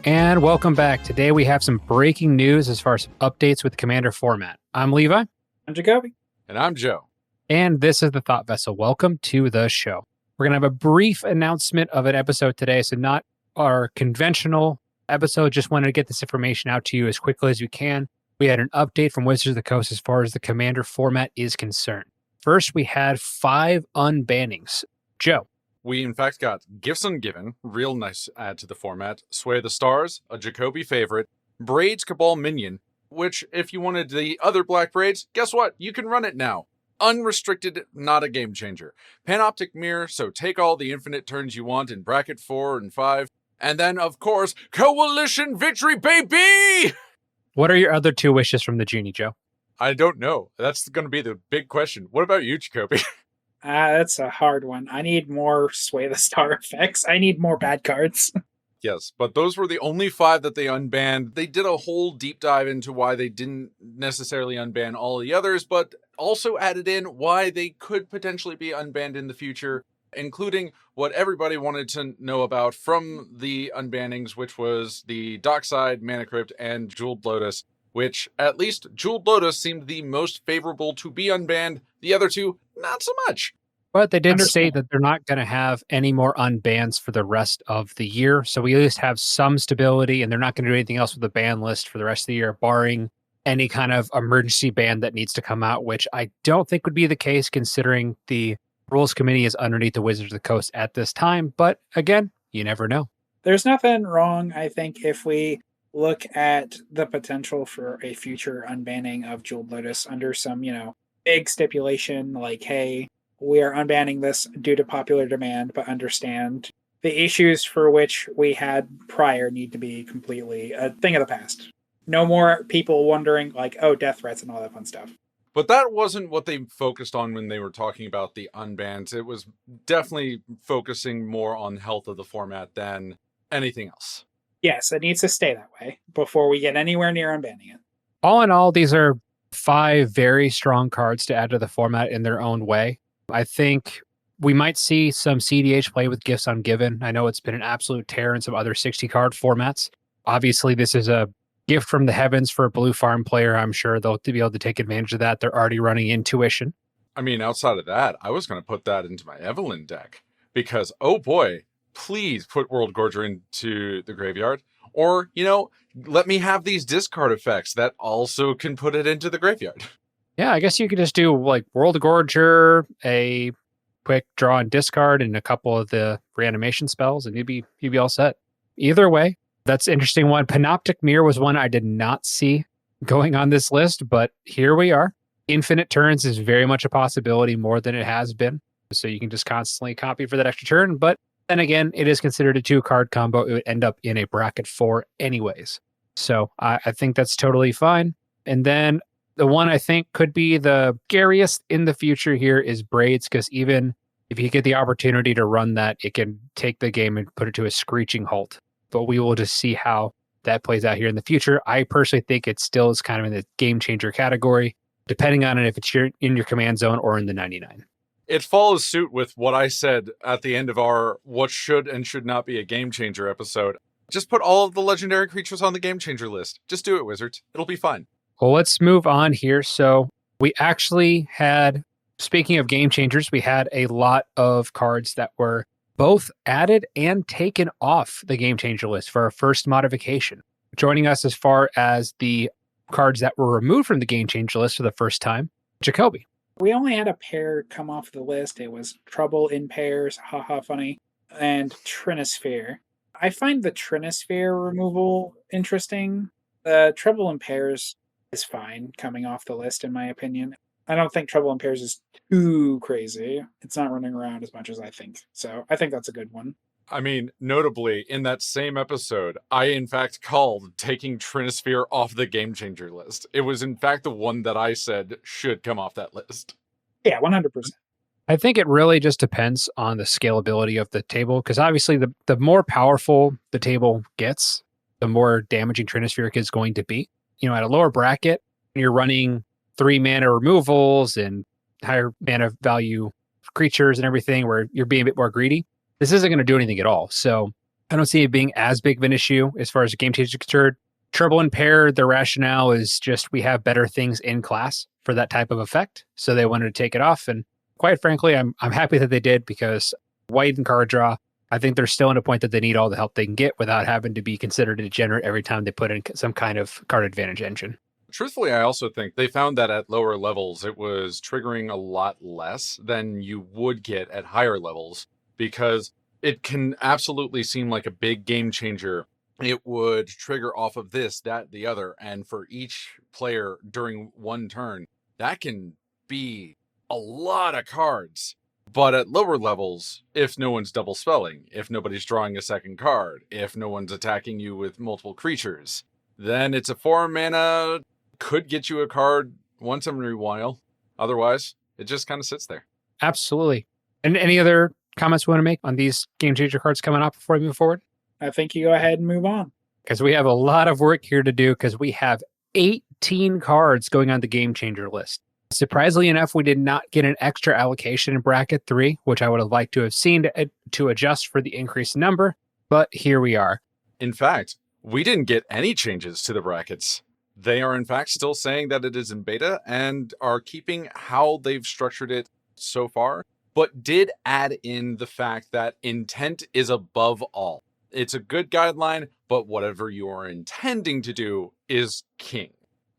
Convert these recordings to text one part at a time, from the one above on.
And welcome back. Today we have some breaking news as far as updates with Commander format. I'm Levi. I'm Jacoby. And I'm Joe. And this is the Thought Vessel. Welcome to the show. We're going to have a brief announcement of an episode today. So not our conventional episode. Just wanted to get this information out to you as quickly as we can. We had an update from Wizards of the Coast as far as the Commander format is concerned. First, we had 5 unbannings. Joe. We, in fact, got Gifts Ungiven, real nice add to the format, Sway the Stars, a Jacoby favorite, Braids Cabal Minion, which, if you wanted the other black braids, guess what? You can run it now. Unrestricted, not a game changer. Panoptic Mirror, so take all the infinite turns you want in bracket 4 and 5. And then, of course, Coalition Victory, baby! What are your other 2 wishes from the genie, Joe? I don't know. That's going to be the big question. What about you, Jacoby? That's a hard one. I need more Sway the Star effects. I need more bad cards. Yes, but those were the only 5 that they unbanned. They did a whole deep dive into why they didn't necessarily unban all the others, but also added in why they could potentially be unbanned in the future, including what everybody wanted to know about from the unbannings, which was the Dockside, Mana Crypt, and Jeweled Lotus, which at least Jeweled Lotus seemed the most favorable to be unbanned. The other 2, not so much. But they did state that they're not going to have any more unbans for the rest of the year. So we at least have some stability, and they're not going to do anything else with the ban list for the rest of the year, barring any kind of emergency ban that needs to come out, which I don't think would be the case considering the rules committee is underneath the Wizards of the Coast at this time. But again, you never know. There's nothing wrong, I think, if we look at the potential for a future unbanning of Jeweled Lotus under some, big stipulation like, hey, we are unbanning this due to popular demand, but understand the issues for which we had prior need to be completely a thing of the past. No more people wondering, like, oh, death threats and all that fun stuff. But that wasn't what they focused on when they were talking about the unbans. It was definitely focusing more on health of the format than anything else. Yes, it needs to stay that way before we get anywhere near unbanning it. All in all, these are 5 very strong cards to add to the format in their own way. I think we might see some CDH play with Gifts Ungiven. I know it's been an absolute tear in some other 60-card formats. Obviously, this is a gift from the heavens for a blue farm player. I'm sure they'll be able to take advantage of that. They're already running Intuition. I mean, outside of that, I was going to put that into my Evelyn deck because, oh boy, please put World Gorger into the graveyard. Or, let me have these discard effects that also can put it into the graveyard. Yeah, I guess you could just do like World Gorger, a quick draw and discard, and a couple of the reanimation spells, and you'd be all set. Either way, that's an interesting one. Panoptic Mirror was one I did not see going on this list, but here we are. Infinite turns is very much a possibility, more than it has been. So you can just constantly copy for that extra turn. But then again, it is considered a 2-card combo. It would end up in a bracket 4 anyways. So I think that's totally fine. And then the one I think could be the scariest in the future here is Braids, because even if you get the opportunity to run that, it can take the game and put it to a screeching halt. But we will just see how that plays out here in the future. I personally think it still is kind of in the game changer category, depending on if it's in your command zone or in the 99. It follows suit with what I said at the end of our what should and should not be a game changer episode. Just put all of the legendary creatures on the game changer list. Just do it, Wizards. It'll be fine. Well, let's move on here. So we actually had, speaking of game changers, we had a lot of cards that were both added and taken off the game changer list for our first modification. Joining us as far as the cards that were removed from the game changer list for the first time, Jacoby. We only had a pair come off the list. It was Trouble in Pairs, haha funny, and Trinisphere. I find the Trinisphere removal interesting. The Trouble in Pairs is fine coming off the list, in my opinion. I don't think Trouble in Pairs is too crazy. It's not running around as much as I think. So I think that's a good one. I mean, notably, in that same episode, I in fact called taking Trinisphere off the Game Changer list. It was in fact the one that I said should come off that list. Yeah, 100%. I think it really just depends on the scalability of the table, because obviously the more powerful the table gets, the more damaging Trinisphere is going to be. At a lower bracket, you're running 3 mana removals and higher mana value creatures and everything where you're being a bit more greedy. This isn't going to do anything at all. So I don't see it being as big of an issue as far as the game change is concerned. Trouble and pair, the rationale is just we have better things in class for that type of effect. So they wanted to take it off. And quite frankly, I'm happy that they did because white and card draw, I think they're still at a point that they need all the help they can get without having to be considered a degenerate every time they put in some kind of card advantage engine. Truthfully, I also think they found that at lower levels, it was triggering a lot less than you would get at higher levels because it can absolutely seem like a big game changer. It would trigger off of this, that, the other. And for each player during one turn, that can be a lot of cards. But at lower levels, if no one's double spelling, if nobody's drawing a second card, if no one's attacking you with multiple creatures, then it's a 4 mana, could get you a card once every while. Otherwise, it just kind of sits there. Absolutely. And any other comments we want to make on these game changer cards coming up before we move forward? I think you go ahead and move on. Because we have a lot of work here to do because we have 18 cards going on the game changer list. Surprisingly enough, we did not get an extra allocation in bracket 3, which I would have liked to have seen to adjust for the increased number, but here we are. In fact, we didn't get any changes to the brackets. They are in fact still saying that it is in beta and are keeping how they've structured it so far, but did add in the fact that intent is above all. It's a good guideline, but whatever you are intending to do is king.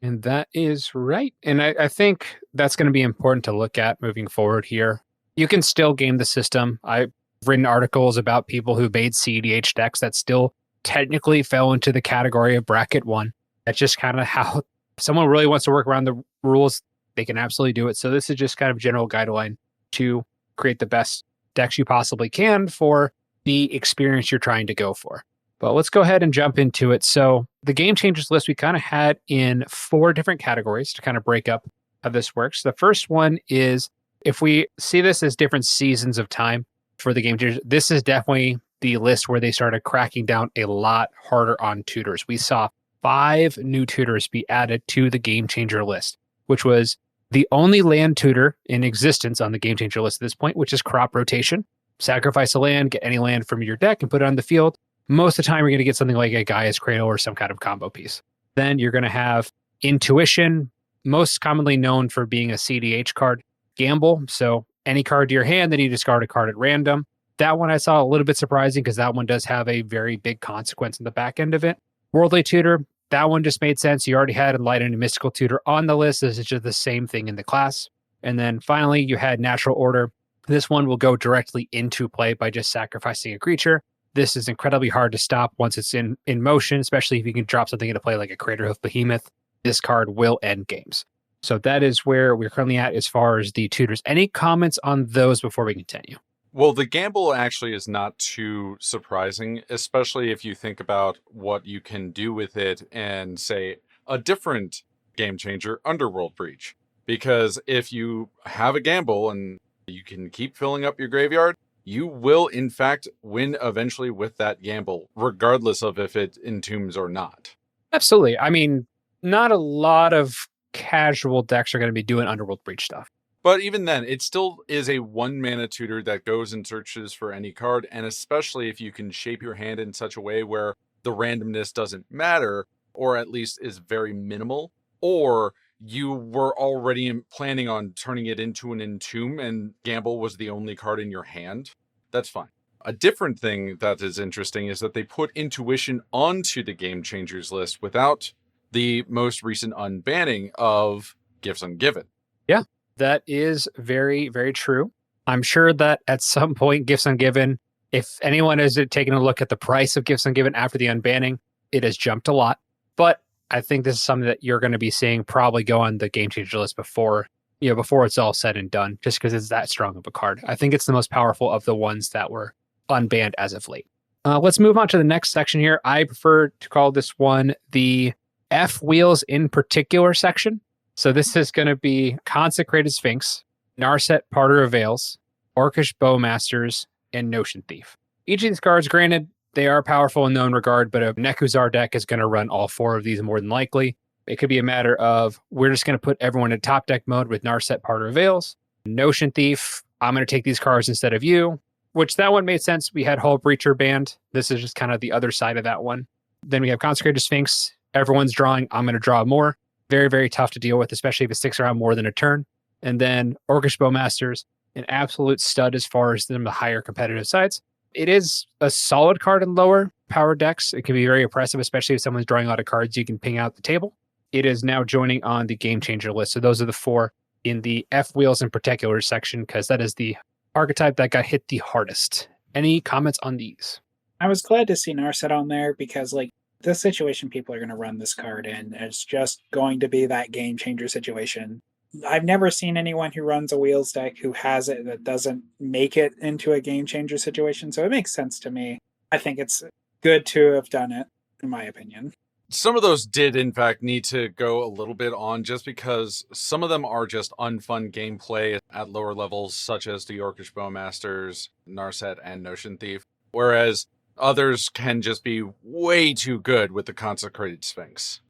And that is right. And I think that's going to be important to look at moving forward here. You can still game the system. I've written articles about people who made CEDH decks that still technically fell into the category of bracket 1. That's just kind of how if someone really wants to work around the rules, they can absolutely do it. So this is just kind of general guideline to create the best decks you possibly can for the experience you're trying to go for. But let's go ahead and jump into it. So the game changers list we kind of had in 4 different categories to kind of break up how this works. The first one is if we see this as different seasons of time for the game changers, this is definitely the list where they started cracking down a lot harder on tutors. We saw 5 new tutors be added to the game changer list, which was the only land tutor in existence on the game changer list at this point, which is crop rotation. Sacrifice a land, get any land from your deck and put it on the field. Most of the time, you're going to get something like a Gaia's Cradle or some kind of combo piece. Then you're going to have Intuition, most commonly known for being a CDH card. Gamble, so any card to your hand, then you discard a card at random. That one I saw a little bit surprising because that one does have a very big consequence in the back end of it. Worldly Tutor, that one just made sense. You already had Enlightened and Mystical Tutor on the list. This is just the same thing in the class. And then finally, you had Natural Order. This one will go directly into play by just sacrificing a creature. This is incredibly hard to stop once it's in motion, especially if you can drop something into play like a Craterhoof Behemoth. This card will end games. So that is where we're currently at as far as the tutors. Any comments on those before we continue? Well, the gamble actually is not too surprising, especially if you think about what you can do with it and say a different game changer, Underworld Breach. Because if you have a gamble and you can keep filling up your graveyard, you will, in fact, win eventually with that gamble, regardless of if it entombs or not. Absolutely. I mean, not a lot of casual decks are going to be doing Underworld Breach stuff. But even then, it still is a 1 mana tutor that goes and searches for any card, and especially if you can shape your hand in such a way where the randomness doesn't matter, or at least is very minimal, or you were already planning on turning it into an Entomb and Gamble was the only card in your hand, that's fine. A different thing that is interesting is that they put Intuition onto the Game Changers list without the most recent unbanning of Gifts Ungiven. Yeah, that is very, very true. I'm sure that at some point, Gifts Ungiven, if anyone has taken a look at the price of Gifts Ungiven after the unbanning, it has jumped a lot. But I think this is something that you're going to be seeing probably go on the game changer list before it's all said and done, just because it's that strong of a card. I think it's the most powerful of the ones that were unbanned as of late. Let's move on to the next section here. I prefer to call this one the F Wheels in particular section. So this is going to be Consecrated Sphinx, Narset Parter of Veils, Orcish Bowmasters, and Notion Thief. Each of these cards, granted, they are powerful in known regard, but a Nekuzar deck is going to run all 4 of these more than likely. It could be a matter of we're just going to put everyone in top deck mode with Narset Parter of Veils. Notion Thief, I'm going to take these cards instead of you. which that one made sense. We had Hull Breacher banned. This is just kind of the other side of that one. Then we have Consecrated Sphinx. Everyone's drawing. I'm going to draw more. Very, very tough to deal with, especially if it sticks around more than a turn. And then Orcish Bowmasters, an absolute stud as far as the higher competitive sides. It is a solid card in lower power decks. It can be very oppressive, especially if someone's drawing a lot of cards you can ping out the table. It is now joining on the Game Changer list. So those are the 4 in the F Wheels in particular section, because that is the archetype that got hit the hardest. Any comments on these? I was glad to see Narset on there because, like, the situation people are going to run this card in is just going to be that game changer situation. I've never seen anyone who runs a Wheels deck who has it that doesn't make it into a game changer situation. So it makes sense to me. I think it's good to have done it, in my opinion. Some of those did, in fact, need to go a little bit on just because some of them are just unfun gameplay at lower levels, such as the Orcish Bowmasters, Narset, and Notion Thief. Whereas others can just be way too good with the Consecrated Sphinx.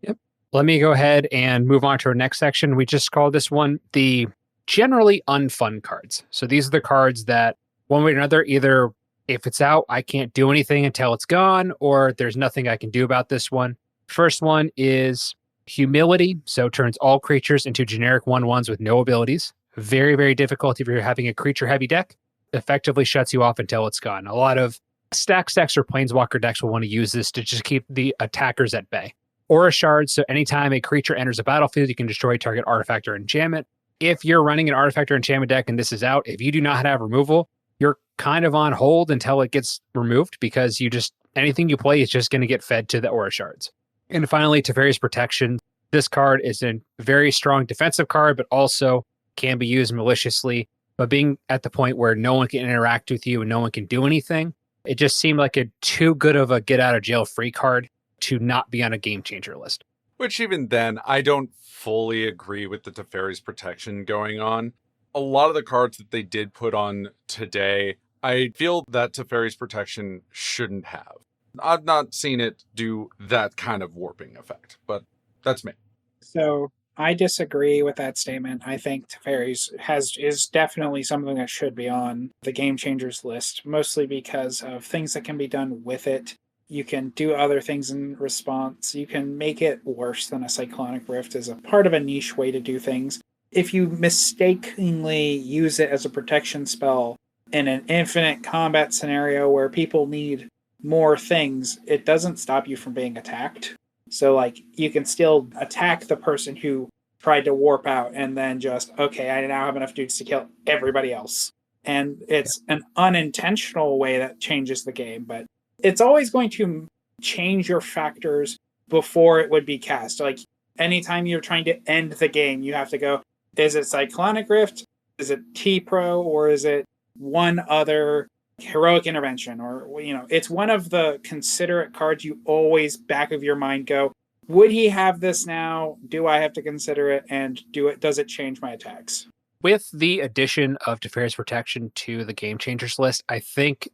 Yep. Let me go ahead and move on to our next section. We just call this one the generally unfun cards. So these are the cards that, one way or another, either if it's out, I can't do anything until it's gone, or there's nothing I can do about this one. First one is Humility. So turns all creatures into generic 1/1s with no abilities. Very, very difficult if you're having a creature-heavy deck. Effectively shuts you off until it's gone. A lot of stack decks or Planeswalker decks will want to use this to just keep the attackers at bay. Aura Shards, so anytime a creature enters a battlefield, you can destroy target artifact or enchantment. If you're running an artifact or enchantment deck and this is out, if you do not have removal, you're kind of on hold until it gets removed, because anything you play is just going to get fed to the Aura Shards. And finally, Teferi's Protection. This card is a very strong defensive card, but also can be used maliciously. But being at the point where no one can interact with you and no one can do anything, it just seemed like a too good of a get out of jail free card to not be on a game changer list. Which even then, I don't fully agree with the Teferi's Protection going on. A lot of the cards that they did put on today, I feel that Teferi's Protection shouldn't have. I've not seen it do that kind of warping effect, but that's me. So I disagree with that statement. I think Teferi's is definitely something that should be on the Game Changers list, mostly because of things that can be done with it. You can do other things in response. You can make it worse than a Cyclonic Rift as a part of a niche way to do things. If you mistakenly use it as a protection spell in an infinite combat scenario where people need more things, it doesn't stop you from being attacked. So, like, you can still attack the person who tried to warp out and then just, okay, I now have enough dudes to kill everybody else. And it's an unintentional way that changes the game, but it's always going to change your factors before it would be cast. Like, anytime you're trying to end the game, you have to go, is it Cyclonic Rift? Is it T-Pro? Or is it one other heroic intervention? Or, it's one of the considerate cards you always back of your mind go, would he have this now? Do I have to consider it? And does it change my attacks? With the addition of Teferi's Protection to the Game Changers list, I think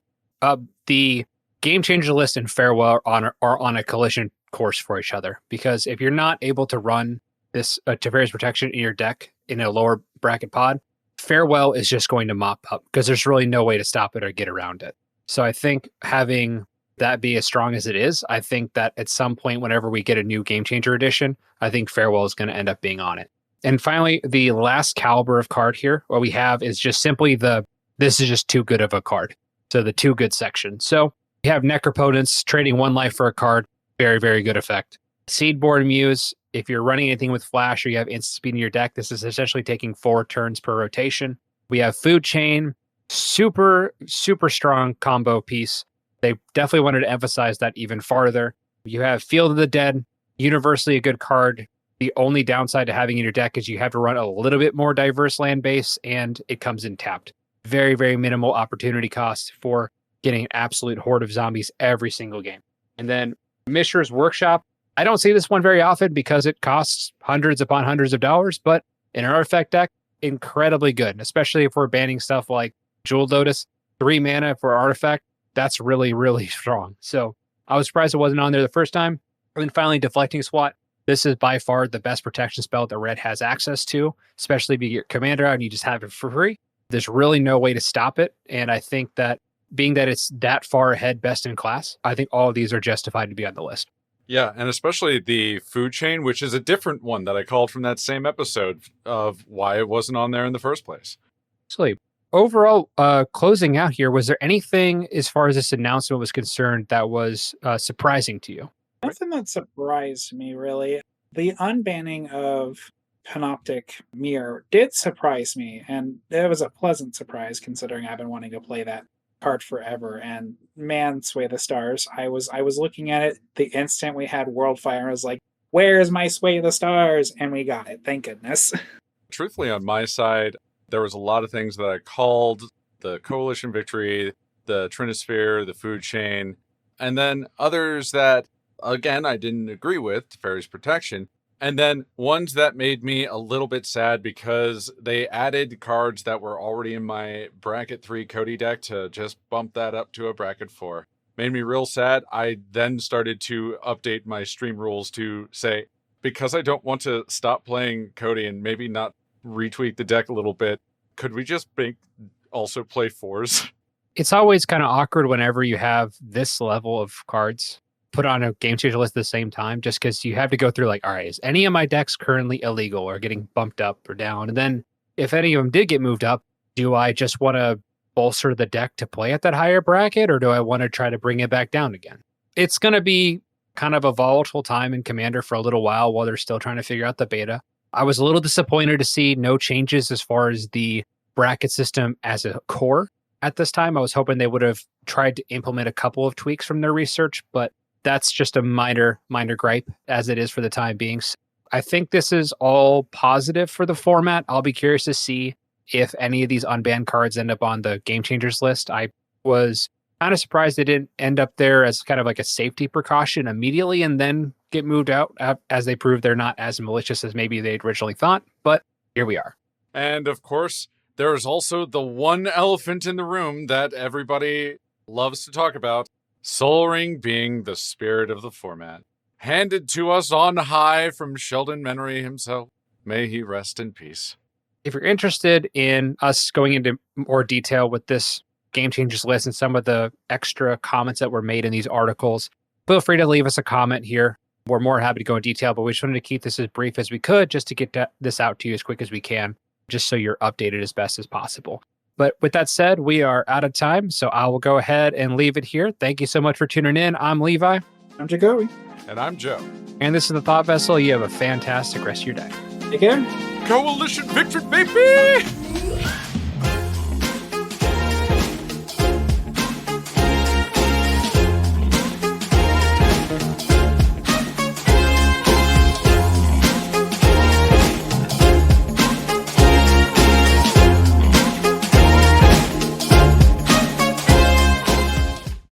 the Game Changer list and Farewell are on a collision course for each other. Because if you're not able to run this Teferi's Protection in your deck in a lower bracket pod, Farewell is just going to mop up because there's really no way to stop it or get around it. So I think having that be as strong as it is, I think that at some point, whenever we get a new Game Changer edition, I think Farewell is going to end up being on it. And finally, the last caliber of card here, what we have is just simply this is just too good of a card. So the too good section. So we have Necropotence, trading 1 life for a card. Very, very good effect. Seedborn Muse, if you're running anything with Flash or you have instant speed in your deck, this is essentially taking 4 turns per rotation. We have Food Chain, super, super strong combo piece. They definitely wanted to emphasize that even farther. You have Field of the Dead, universally a good card. The only downside to having in your deck is you have to run a little bit more diverse land base, and it comes in tapped. Very, very minimal opportunity cost for getting an absolute horde of zombies every single game. And then Mishra's Workshop. I don't see this one very often because it costs hundreds upon hundreds of dollars, but in an artifact deck, incredibly good, especially if we're banning stuff like Jeweled Lotus, 3 mana for artifact. That's really, really strong. So I was surprised it wasn't on there the first time. And then finally, Deflecting Swat. This is by far the best protection spell that Red has access to, especially if you get Commander out and you just have it for free. There's really no way to stop it. And I think that being that it's that far ahead, best in class, I think all of these are justified to be on the list. Yeah, and especially the food chain, which is a different one that I called from that same episode of why it wasn't on there in the first place. So overall, closing out here, was there anything as far as this announcement was concerned that was surprising to you? Nothing that surprised me, really. The unbanning of Panoptic Mirror did surprise me, and it was a pleasant surprise considering I've been wanting to play that card forever. And man, Sway the Stars, I was looking at it the instant we had Worldfire. I was like, where's my Sway the Stars? And we got it, thank goodness. Truthfully, on my side, there was a lot of things that I called: the Coalition Victory, the Trinisphere, the food chain, and then others that, again, I didn't agree with, Fairy's Protection. And then ones that made me a little bit sad because they added cards that were already in my bracket 3 Cody deck to just bump that up to a bracket 4. Made me real sad. I then started to update my stream rules to say, because I don't want to stop playing Cody and maybe not retweak the deck a little bit, could we just also play 4s? It's always kind of awkward whenever you have this level of cards put on a game changer list at the same time, just because you have to go through like, all right, is any of my decks currently illegal or getting bumped up or down? And then if any of them did get moved up, do I just want to bolster the deck to play at that higher bracket, or do I want to try to bring it back down again? It's going to be kind of a volatile time in Commander for a little while they're still trying to figure out the beta. I was a little disappointed to see no changes as far as the bracket system as a core at this time. I was hoping they would have tried to implement a couple of tweaks from their research, but that's just a minor gripe as it is for the time being. So I think this is all positive for the format. I'll be curious to see if any of these unbanned cards end up on the Game Changers list. I was kind of surprised they didn't end up there as kind of like a safety precaution immediately and then get moved out as they prove they're not as malicious as maybe they'd originally thought. But here we are. And of course, there is also the one elephant in the room that everybody loves to talk about: Soul Ring being the spirit of the format. Handed to us on high from Sheldon Menery himself. May he rest in peace. If you're interested in us going into more detail with this Game Changers list and some of the extra comments that were made in these articles, feel free to leave us a comment here. We're more happy to go in detail, but we just wanted to keep this as brief as we could just to get this out to you as quick as we can, just so you're updated as best as possible. But with that said, we are out of time, so I will go ahead and leave it here. Thank you so much for tuning in. I'm Levi. I'm Jacoby. And I'm Joe. And this is The Thought Vessel. You have a fantastic rest of your day. Take care. Coalition Victory, baby!